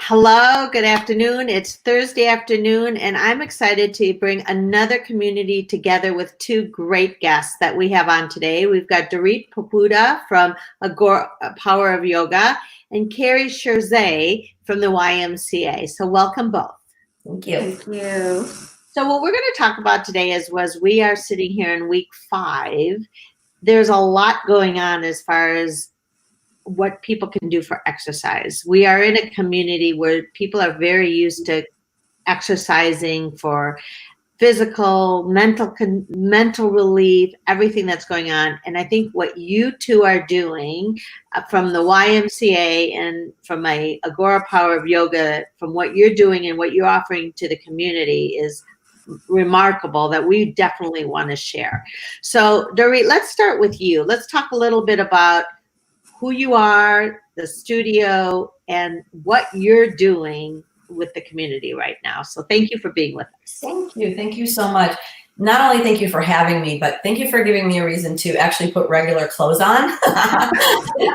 Hello, good afternoon. It's Thursday afternoon, and I'm excited to bring another community together with two great guests that we have on today. We've got Drorit Pobuta from Agoura Power of Yoga and Kerri Scherzay from the YMCA. So welcome both. Thank you. Thank you. So what we're going to talk about today was we are sitting here in week 5. There's a lot going on as far as what people can do for exercise. We are in a community where people are very used to exercising for physical, mental relief, everything that's going on. And I think what you two are doing from the YMCA and from my Agoura Power of Yoga, from what you're doing and what you're offering to the community is remarkable that we definitely want to share. So Drorit, let's start with you. Let's talk a little bit about who you are, the studio, and what you're doing with the community right now. So thank you for being with us. Thank you. Thank you so much. Not only thank you for having me, but thank you for giving me a reason to actually put regular clothes on. A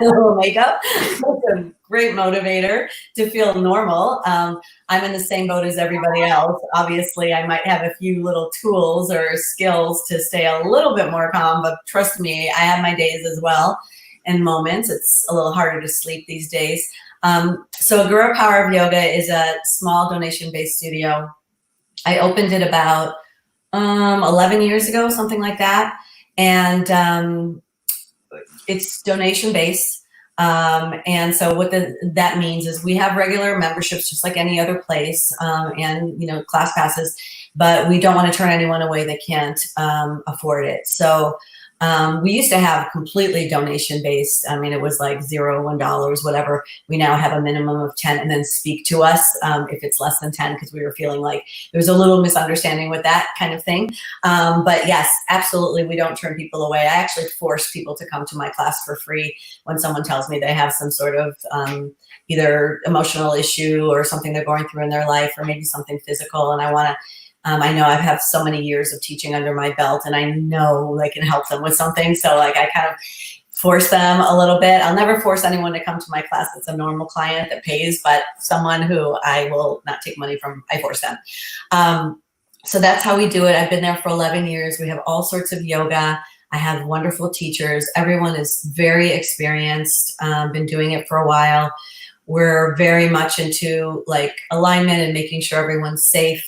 little makeup. It's a great motivator to feel normal. I'm in the same boat as everybody else. Obviously, I might have a few little tools or skills to stay a little bit more calm, but trust me, I have my days as well. And moments. It's a little harder to sleep these days. So Agoura Power of Yoga is a small donation-based studio. I opened it about 11 years ago, something like that. And it's donation-based. And so what that means is we have regular memberships just like any other place and, class passes, but we don't want to turn anyone away that can't afford it. So we used to have completely donation-based. I mean, it was like $0, $1, whatever. We now have a minimum of 10 and then speak to us if it's less than 10 because we were feeling like there was a little misunderstanding with that kind of thing. But yes, absolutely, we don't turn people away. I actually force people to come to my class for free when someone tells me they have some sort of either emotional issue or something they're going through in their life or maybe something physical, and I want to I know I've had so many years of teaching under my belt and I know I can help them with something. So I kind of force them a little bit. I'll never force anyone to come to my class that's a normal client that pays, but someone who I will not take money from, I force them. So that's how we do it. I've been there for 11 years. We have all sorts of yoga. I have wonderful teachers. Everyone is very experienced, been doing it for a while. We're very much into alignment and making sure everyone's safe.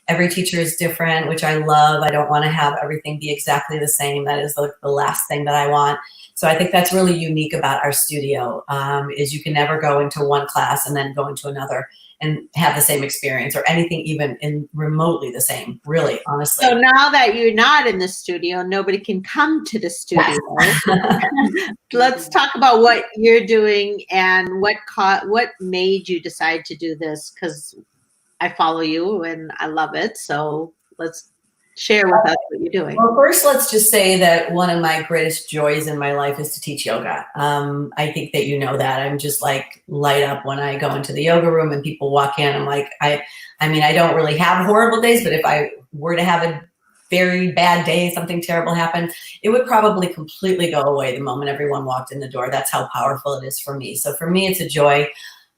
Every teacher is different, which I love. I don't want to have everything be exactly the same. That is the last thing that I want. So I think that's really unique about our studio, is you can never go into one class and then go into another and have the same experience or anything even in remotely the same, really, honestly. So now that you're not in the studio, nobody can come to the studio. Let's talk about what you're doing and what made you decide to do this, because I follow you and I love it. So let's share with us what you're doing. Well, first, let's just say that one of my greatest joys in my life is to teach yoga. I think that you know that. I'm just light up when I go into the yoga room and people walk in. I'm like, I mean, I don't really have horrible days, but if I were to have a very bad day, something terrible happened, it would probably completely go away the moment everyone walked in the door. That's how powerful it is for me. So for me, it's a joy.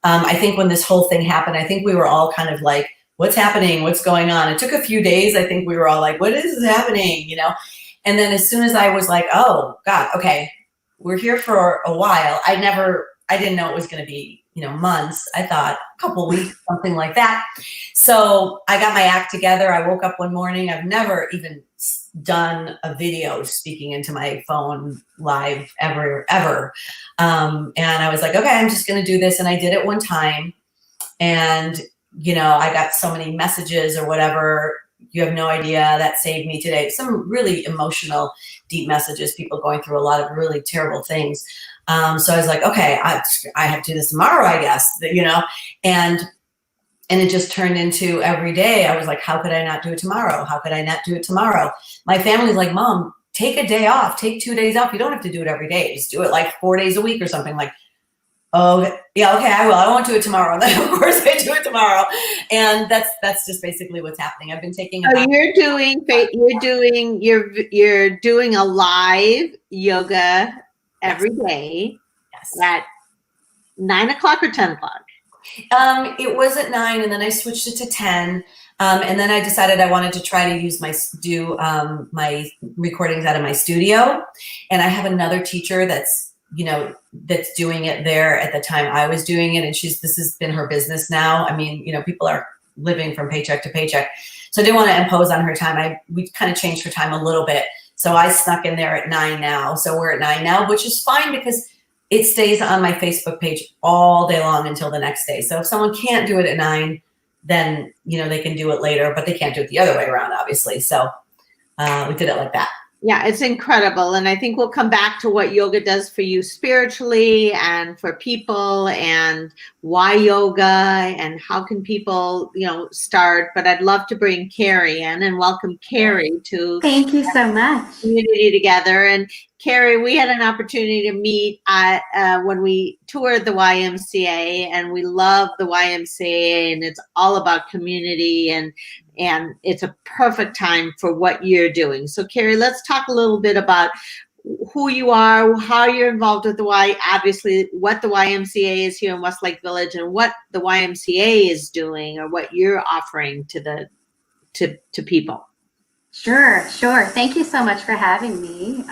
I think when this whole thing happened, I think we were all kind of like, what's happening? What's going on? It took a few days. I think we were all like, what is happening? And then as soon as I was like, oh God, okay, we're here for a while. I didn't know it was going to be, months. I thought a couple weeks, something like that. So I got my act together. I woke up one morning. I've never even done a video speaking into my phone live ever. And I was like, okay, I'm just going to do this. And I did it one time. And I got so many messages or whatever. You have no idea. That saved me today. Some really emotional, deep messages, people going through a lot of really terrible things. So I was like, okay, I have to do this tomorrow, I guess, and it just turned into every day. I was like, how could I not do it tomorrow? How could I not do it tomorrow? My family's like, Mom, take a day off, take 2 days off. You don't have to do it every day. Just do it 4 days a week or something. Oh, yeah, okay, I will. I won't do it tomorrow. And then, of course, I do it tomorrow. And that's just basically what's happening. I've been taking. So you're doing a live yoga every day. Yes. At 9 o'clock or 10 o'clock? It was at 9, and then I switched it to 10. And then I decided I wanted to try to use my recordings out of my studio. And I have another teacher that's doing it there at the time I was doing it. And this has been her business now. I mean, people are living from paycheck to paycheck. So I didn't want to impose on her time. We kind of changed her time a little bit. So I snuck in there at 9 now. So we're at 9 now, which is fine because it stays on my Facebook page all day long until the next day. So if someone can't do it at 9, then, they can do it later, but they can't do it the other way around, obviously. So we did it like that. Yeah, it's incredible. And I think we'll come back to what yoga does for you spiritually and for people, and why yoga and how can people, start. But I'd love to bring Kerri in and welcome Kerri to Thank you so much. Community Together. And Kerri, we had an opportunity to meet when we toured the YMCA, and we love the YMCA, and it's all about community, and it's a perfect time for what you're doing. So Kerri, let's talk a little bit about who you are, how you're involved with obviously what the YMCA is here in Westlake Village, and what the YMCA is doing, or what you're offering to people. Sure. Thank you so much for having me.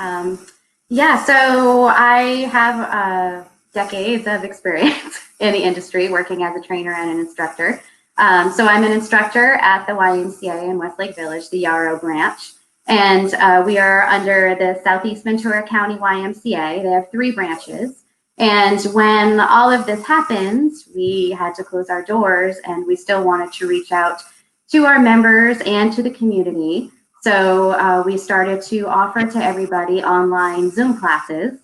So I have decades of experience in the industry working as a trainer and an instructor. So I'm an instructor at the YMCA in Westlake Village, the Yarrow branch. And we are under the Southeast Ventura County YMCA. They have 3 branches. And when all of this happened, we had to close our doors, and we still wanted to reach out to our members and to the community. So we started to offer to everybody online Zoom classes,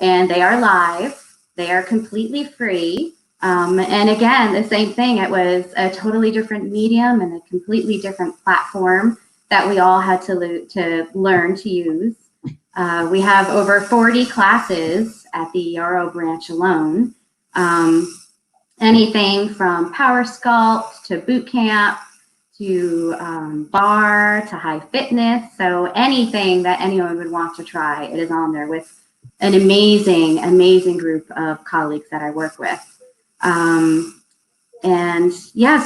and they are live. They are completely free. And again, the same thing. It was a totally different medium and a completely different platform that we all had to learn to use. We have over 40 classes at the Yarrow branch alone. Anything from power sculpt to boot camp to bar to high fitness. So anything that anyone would want to try, it is on there with an amazing group of colleagues that I work with.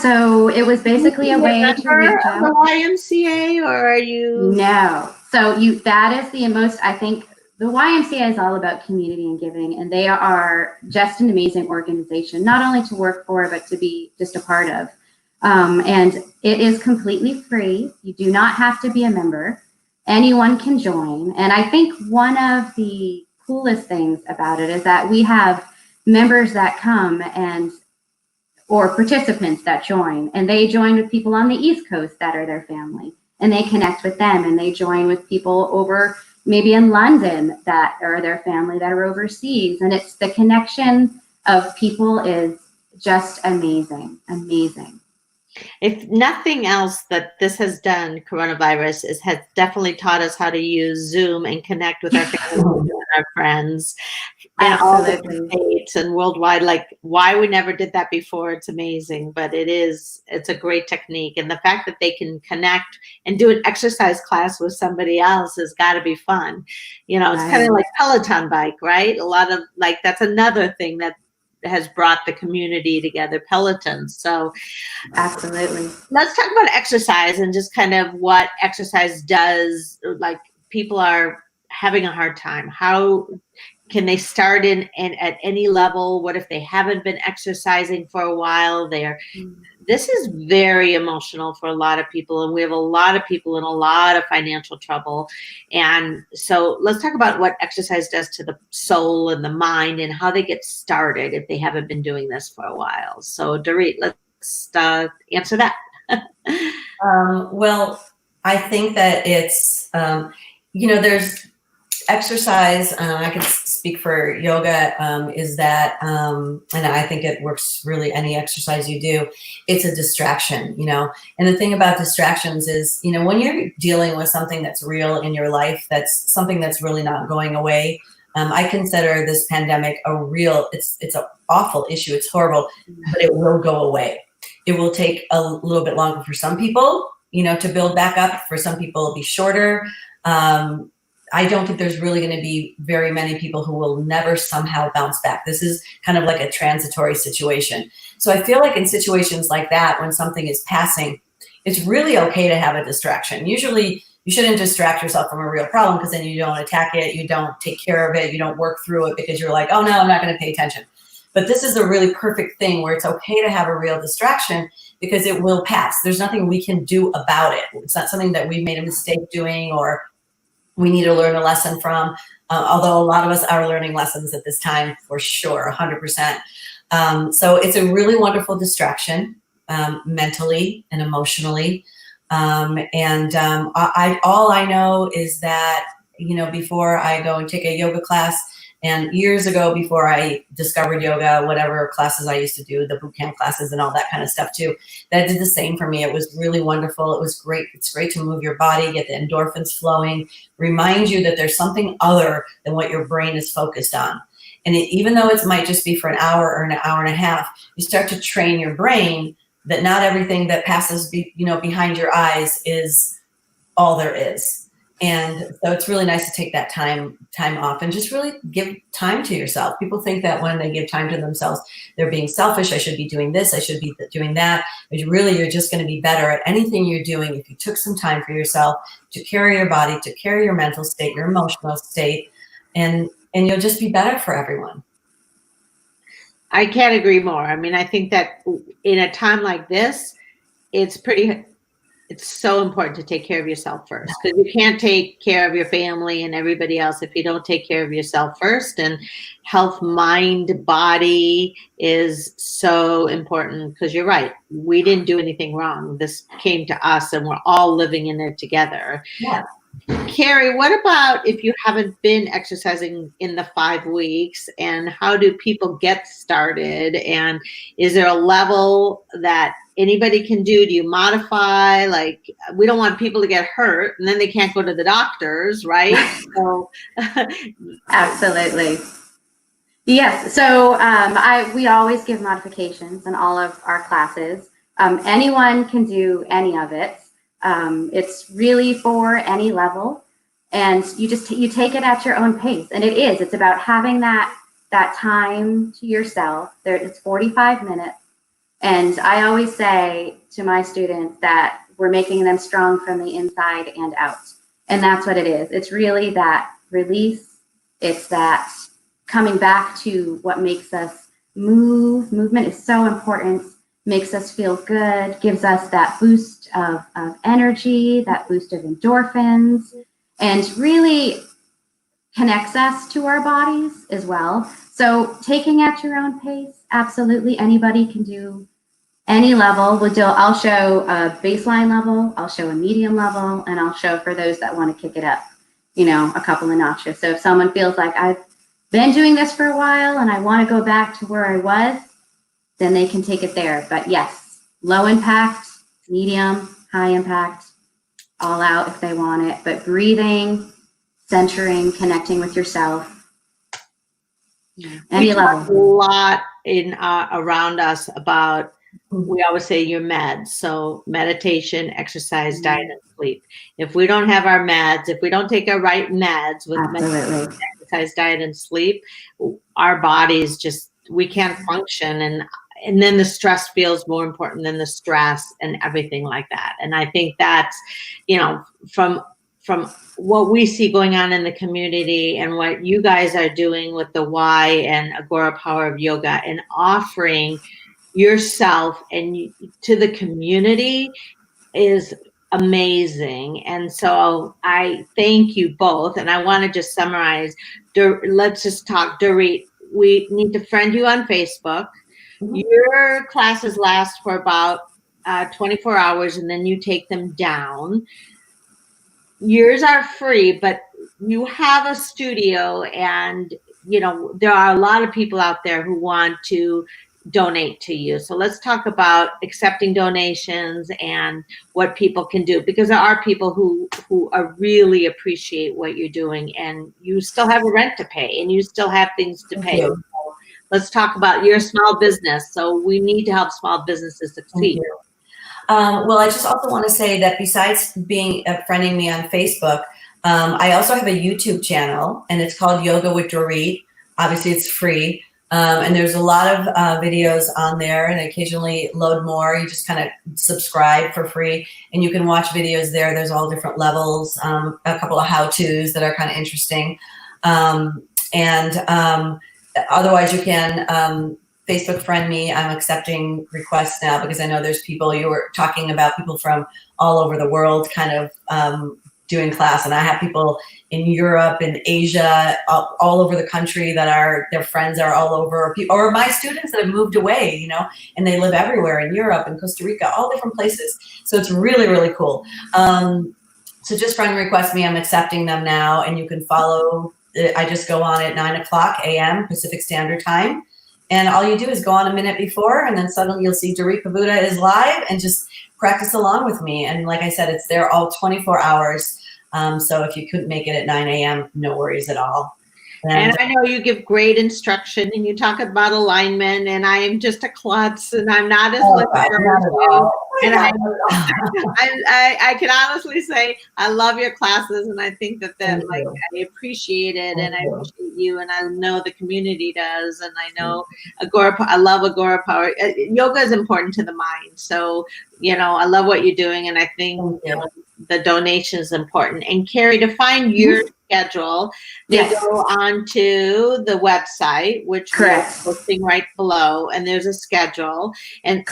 So it was basically a way to reach out. The YMCA, or are you? No. So that is the most, I think, the YMCA is all about community and giving, and they are just an amazing organization, not only to work for, but to be just a part of. And it is completely free. You do not have to be a member. Anyone can join. And I think one of the coolest things about it is that we have members that come or participants that join, and they join with people on the East Coast that are their family, and they connect with them, and they join with people over maybe in London that are their family that are overseas. And it's the connection of people is just amazing. If nothing else that this has done, coronavirus, has definitely taught us how to use Zoom and connect with our family and our friends in all the states and worldwide. Like, why we never did that before, it's amazing. But it's a great technique. And the fact that they can connect and do an exercise class with somebody else has got to be fun. It's kind of like Peloton bike, right? A lot of, that's another thing that has brought the community together, Peloton. So absolutely. Let's talk about exercise and just kind of what exercise does. Like, people are having a hard time. How can they start in at any level? What if they haven't been exercising for a while? This is very emotional for a lot of people, and we have a lot of people in a lot of financial trouble. And so let's talk about what exercise does to the soul and the mind, and how they get started if they haven't been doing this for a while. So Drorit, let's answer that. Well, I think that it's, there's exercise, I can speak for yoga, is that, and I think it works really any exercise you do, it's a distraction, and the thing about distractions is, when you're dealing with something that's real in your life, that's something that's really not going away. I consider this pandemic it's an awful issue. It's horrible, but it will go away. It will take a little bit longer for some people, to build back up. For some people, it'll be shorter. I don't think there's really going to be very many people who will never somehow bounce back. This is kind of like a transitory situation. So I feel like in situations like that, when something is passing, it's really okay to have a distraction. Usually you shouldn't distract yourself from a real problem, because then you don't attack it, you don't take care of it, you don't work through it because you're like, oh no, I'm not going to pay attention. But this is a really perfect thing where it's okay to have a real distraction, because it will pass. There's nothing we can do about it. It's not something that we made a mistake doing or we need to learn a lesson from, although a lot of us are learning lessons at this time for sure, 100%. So it's a really wonderful distraction, mentally and emotionally. All I know is that, before I go and take a yoga class, and years ago, before I discovered yoga, whatever classes I used to do, the boot camp classes and all that kind of stuff too, that did the same for me. It was really wonderful. It was great. It's great to move your body, get the endorphins flowing, remind you that there's something other than what your brain is focused on. And even though it might just be for an hour or an hour and a half, you start to train your brain that not everything that passes behind your eyes is all there is. And so it's really nice to take that time off and just really give time to yourself. People think that when they give time to themselves, they're being selfish. I should be doing this. I should be doing that. But really, you're just going to be better at anything you're doing if you took some time for yourself to carry your body, to carry your mental state, your emotional state, and you'll just be better for everyone. I can't agree more. I mean, I think that in a time like this, it's so important to take care of yourself first, because you can't take care of your family and everybody else if you don't take care of yourself first. And health, mind, body is so important, because you're right. We didn't do anything wrong. This came to us and we're all living in it together. Yeah. Kerri, what about if you haven't been exercising in the 5 weeks, and how do people get started? And is there a level that anybody can do? Do you modify? Like, we don't want people to get hurt and then they can't go to the doctors, right? So Absolutely. Yes. So we always give modifications in all of our classes. Anyone can do any of it. It's really for any level, and you take it at your own pace. And it's about having that time to yourself. It's 45 minutes. And I always say to my students that we're making them strong from the inside and out. And that's what it is. It's really that release. It's that coming back to what makes us move. Movement is so important. Makes us feel good, gives us that boost of energy, that boost of endorphins, and really connects us to our bodies as well. So taking at your own pace, absolutely anybody can do any level. I'll show a baseline level, I'll show a medium level, and I'll show for those that want to kick it up, a couple of notches. So if someone feels like I've been doing this for a while and I want to go back to where I was, then they can take it there. But yes, low impact, medium, high impact, all out if they want it. But breathing, centering, connecting with yourself, any level. A lot around us about, we always say your meds. So meditation, exercise, diet, and sleep. If we don't have our meds, if we don't take our right meds with meditation, exercise, diet, and sleep, our bodies we can't function. And then the stress feels more important than the stress and everything like that. And I think that's, from what we see going on in the community and what you guys are doing with the Y and Agoura Power of Yoga, and offering yourself and to the community is amazing. And so I thank you both. And I want to just summarize. Let's just talk, Drorit. We need to friend you on Facebook. Your classes last for about 24 hours, and then you take them down. Yours are free, but you have a studio, and there are a lot of people out there who want to donate to you. So let's talk about accepting donations and what people can do, because there are people who really appreciate what you're doing, and you still have a rent to pay and you still have things to pay. So let's talk about your small business. So we need to help small businesses succeed. Well, I just also want to say that besides friending me on Facebook, I also have a YouTube channel, and it's called Yoga with Drorit. Obviously, it's free. And there's a lot of videos on there, and I occasionally load more. You just kind of subscribe for free, and you can watch videos there. There's all different levels, a couple of how-tos that are kind of interesting. Otherwise, you can Facebook friend me. I'm accepting requests now because I know there's people, you were talking about people from all over the world kind of doing class, and I have people in Europe and Asia, all over the country that their friends are all over, or my students that have moved away, you know, and they live everywhere in Europe and Costa Rica, all different places. So it's really, really cool. So just friend request me, I'm accepting them now, and you can follow. I just go on at 9:00 a.m. Pacific Standard Time. And all you do is go on a minute before, and then suddenly you'll see Drorit Pobuta is live, and just practice along with me. And like I said, it's there all 24 hours. So if you couldn't make it at 9 a.m., no worries at all. And I know you give great instruction, and you talk about alignment, and I am just a klutz, and I'm not as literate as you. And I can honestly say I love your classes, and I think that like I appreciate it, and I appreciate you, and I know the community does, and I know I love Agoura Power. Yoga is important to the mind, so you know I love what you're doing, and I think you know, the donation is important. And Kerri, to find your schedule, they go on to the website, which we're posting right below, and there's a schedule, and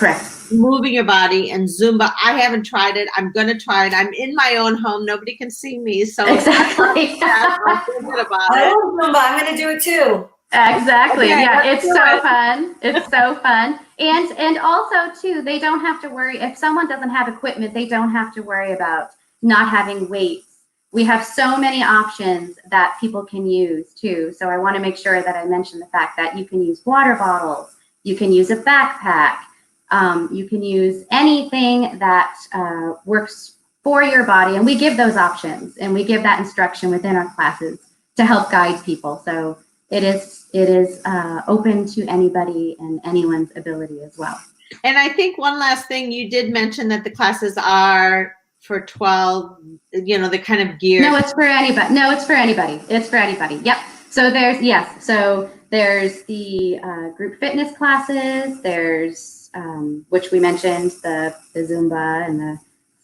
moving your body and Zumba. I haven't tried it. I'm going to try it. I'm in my own home. Nobody can see me. So I'm thinking about it. I love Zumba. I'm going to do it too. Exactly. Okay, yeah, it's so fun. It's so fun. And also too, they don't have to worry if someone doesn't have equipment, they don't have to worry about not having weights. We have so many options that people can use too. So I want to make sure that I mention the fact that you can use water bottles, you can use a backpack, you can use anything that works for your body. And we give those options, and we give that instruction within our classes to help guide people. So it is open to anybody and anyone's ability as well. And I think one last thing, you did mention that the classes are for 12, you know, the kind of gear. No, it's for anybody. No, it's for anybody. It's for anybody. Yep. So there's the group fitness classes. There's which we mentioned, the Zumba and the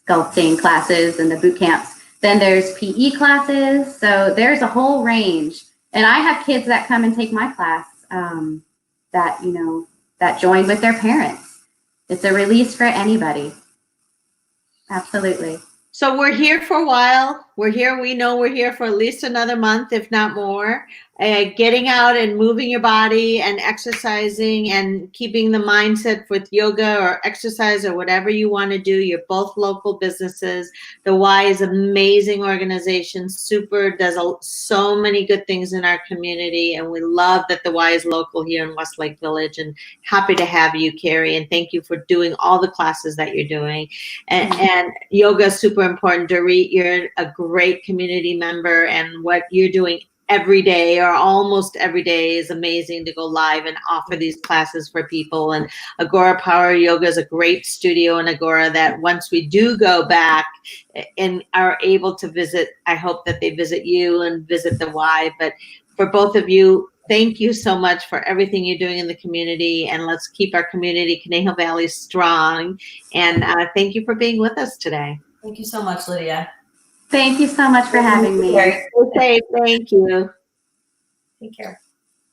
sculpting classes and the boot camps. Then there's PE classes. So there's a whole range. And I have kids that come and take my class that join with their parents. It's a release for anybody. Absolutely. So we're here for a while. We know we're here for at least another month, if not more. Getting out and moving your body and exercising and keeping the mindset with yoga or exercise or whatever you want to do. You're both local businesses. The Y is an amazing organization. Does so many good things in our community. And we love that the Y is local here in Westlake Village, and happy to have you, Kerri. And thank you for doing all the classes that you're doing. And yoga is super important. Drorit, you're a great community member, and what you're doing every day or almost every day is amazing, to go live and offer these classes for people. And Agoura Power Yoga is a great studio in Agoura that once we do go back and are able to visit, I hope that they visit you and visit the Y. But for both of you, thank you so much for everything you're doing in the community, and let's keep our community, Conejo Valley, strong. And thank you for being with us today. Thank you so much, Lydia. Thank you so much for having me. Okay, thank you. Take care.